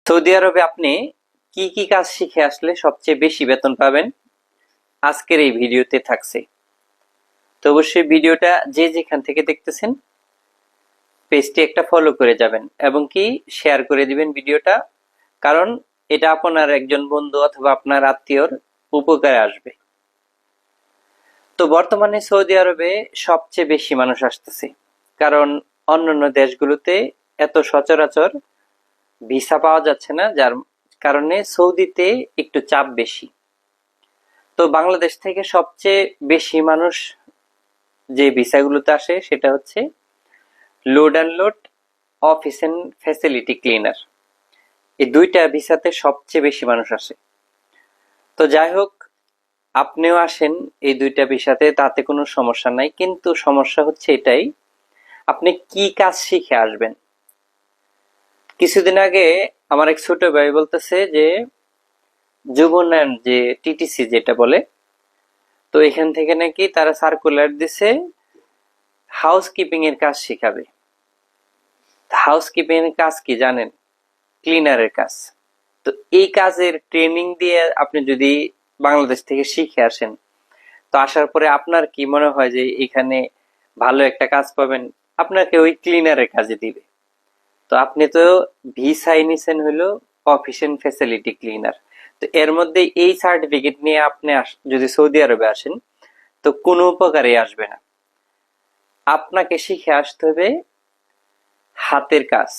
Saudi আরবে আপনি কি কি কাজ শিখে আসলে সবচেয়ে বেশি বেতন পাবেন আজকের এই ভিডিওতে থাকছে। তো অবশ্যই ভিডিওটা যে যেখান থেকে দেখতেছেন পেজটি একটা ফলো করে যাবেন এবং কি শেয়ার করে দিবেন ভিডিওটা, কারণ এটা আপনার একজন বন্ধু অথবা আপনার আত্মীয়র উপকারে আসবে। তো বর্তমানে সৌদি আরবে সবচেয়ে বেশি মানুষ আসতেছে, কারণ অন্যান্য দেশগুলোতে এত সচরাচর ভিসা পাওয়া যাচ্ছে না, যার কারণে সৌদিতে একটু চাপ বেশি। তো বাংলাদেশ থেকে সবচেয়ে বেশি মানুষ যে ভিসাগুলোতে আসে সেটা হচ্ছে load and load office and facility cleaner. এই দুইটা ভিসাতে সবচেয়ে বেশি মানুষ আসে। তো যাই হোক, আপনিও আসেন এই দুইটা ভিসাতে, তাতে কোনো সমস্যা নাই, কিন্তু সমস্যা হচ্ছে এটাই, আপনি কি কাজ শিখে আসবেন। কিছুদিন আগে আমার এক ছোট ভাই বলতেছে যে যুবনায়ন যে টিটিসি যেটা বলে, তো এখান থেকে নাকি তারা সার্কুলার দিছে হাউস কিপিং এর কাজ শিখাবে। হাউস কিপিং এর কাজ কি জানেন? ক্লিনারের কাজ। তো এই কাজের ট্রেনিং দিয়ে আপনি যদি বাংলাদেশ থেকে শিখে আসেন, তো আসার পরে আপনার কি মনে হয় যে এখানে ভালো একটা কাজ পাবেন? আপনাকে ওই ক্লিনারের কাজে দিবে। তো আপনি তো ভিসায় নিছেন হলো অফিস এন্ড ফ্যাসিলিটি ক্লিনার। তো এর মধ্যে এই সার্টিফিকেট নিয়ে আপনি যদি সৌদি আরবে আসেন, তো কোনো উপকারে আসবে না। আপনাকে শিখে আসতে হবে হাতের কাজ,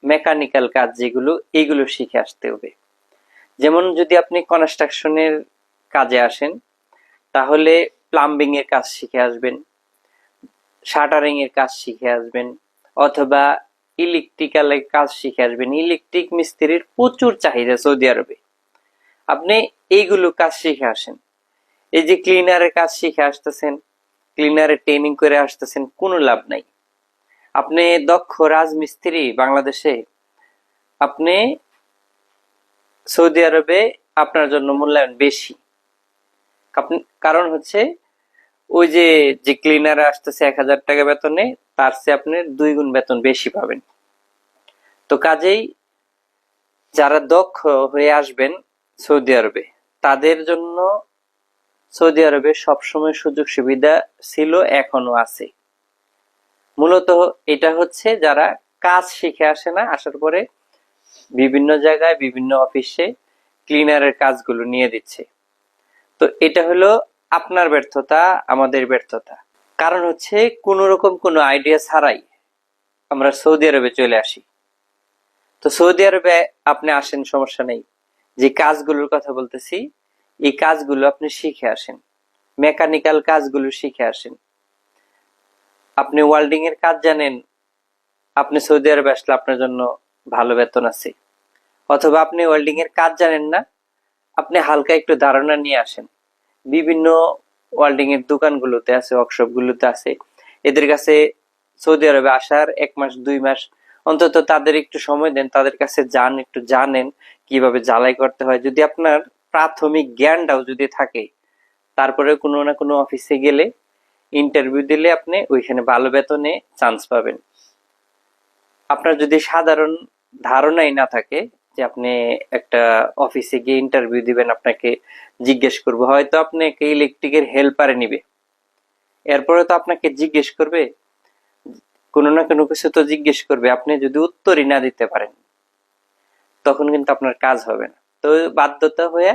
মেকানিক্যাল কাজ যেগুলো, এইগুলো শিখে আসতে হবে। যেমন যদি আপনি কনস্ট্রাকশনের কাজে আসেন, তাহলে প্লাম্বিং এর কাজ শিখে আসবেন, শাটারিং এর কাজ শিখে আসবেন, অথবা ইলেকট্রিক্যালের কাজ শিখে আসবেন। ইলেকট্রিক মিস্ত্রির প্রচুর চাহিদা সৌদি আরবে, আপনি এইগুলো কাজ শিখে আসেন। এই যে ক্লিনারের কাজ শিখে আসতেছেন, ক্লিনারের ট্রেনিং করে আসতেছেন, কোনো লাভ নাই। আপনি দক্ষ রাজমিস্ত্রি বাংলাদেশে, আপনি সৌদি আরবে আপনার জন্য মূল্যায়ন বেশি। কারণ হচ্ছে ওই যে যে ক্লিনার আসতেছে 1,000 টাকা বেতনে, তার চেয়ে আপনি 2 গুণ বেতন বেশি পাবেন। তো কাজেই যারা দক্ষ হয়ে আসবেন সৌদি আরবে, তাদের জন্য সৌদি আরবে সবসময় সুযোগ সুবিধা ছিল, এখনো আছে। মূলত এটা হচ্ছে যারা কাজ শিখে আসে না, আসার পরে বিভিন্ন জায়গায় বিভিন্ন অফিসে ক্লিনারের কাজগুলো নিয়ে দিচ্ছে। তো এটা হলো আপনার ব্যর্থতা, আমাদের ব্যর্থতা। কারণ হচ্ছে কোন রকম কোনো আইডিয়া ছাড়াই আমরা সৌদি আরবে চলে আসি। তো সৌদি আরবে আপনি আসেন, সমস্যা নেই। যে কাজগুলোর কথা বলতেছি, এই কাজগুলো আপনি শিখে আসেন, মেকানিক্যাল কাজগুলো শিখে আসেন। আপনি ওয়েল্ডিং এর কাজ জানেন, আপনি সৌদি আরবে আসলে আপনার জন্য ভালো বেতন আছে। অথবা আপনি ওয়েল্ডিং এর কাজ জানেন না, আপনি হালকা একটু ধারণা নিয়ে আসেন। বিভিন্ন ওয়েল্ডিং এর দোকানগুলোতে আছে, ওয়ার্কশপ গুলোতে আছে, এদের কাছে সৌদি আরবে আসার 1 মাস 2 মাস অন্তত তাদের একটু সময় দেন, তাদের কাছে যান, একটু জানেন কিভাবে ঝালাই করতে হয়। যদি আপনার প্রাথমিক জ্ঞানটাও যদি থাকে, তারপরে কোনো না কোনো অফিসে গেলে ইন্টারভিউ দিলে আপনি ওইখানে ভালো বেতনে চান্স পাবেন। আপনার যদি সাধারণ ধারণাই না থাকে যে আপনি একটা অফিসে গিয়ে ইন্টারভিউ দিবেন, আপনাকে জিজ্ঞেস করবো, হয়তো আপনাকে ইলেকট্রিকের হেল্পারে নিবে, এরপরে তো আপনাকে জিজ্ঞেস করবে, কোনো না কোনো কিছু তো জিজ্ঞেস করবে। আপনি যদি উত্তরই না দিতে পারেন, তখন কিন্তু আপনার কাজ হবে না। তো বাধ্যতা হয়ে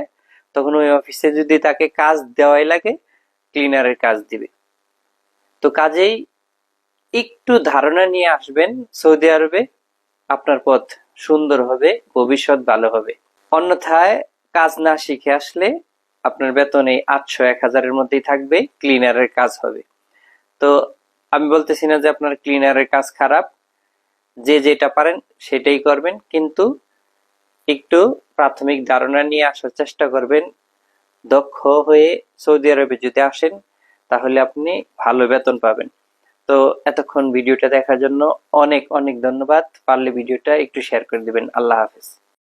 তখন ওই অফিসে যদি তাকে কাজ দেওয়াই লাগে, ক্লিনারের কাজ দিবে। তো কাজেই একটু ধারণা নিয়ে আসবেন সৌদি আরবে, আপনার পথ সুন্দর হবে, ভবিষ্যৎ ভালো হবে। অন্যথায় কাজ না শিখে আসলে আপনার বেতন এই 800-1000 মধ্যেই থাকবে, ক্লিনারের কাজ হবে। তো আমি বলতেছি না যে আপনার ক্লিনারের কাজ খারাপ, যে যেটা পারেন সেটাই করবেন, কিন্তু একটু প্রাথমিক ধারণা নিয়ে আসার চেষ্টা করবেন। দক্ষ হয়ে সৌদি আরবে যদি আসেন, তাহলে আপনি ভালো বেতন পাবেন। তো এতক্ষণ ভিডিওটা দেখার জন্য অনেক অনেক ধন্যবাদ। পারলে ভিডিওটা একটু শেয়ার করে দিবেন। আল্লাহ হাফেজ।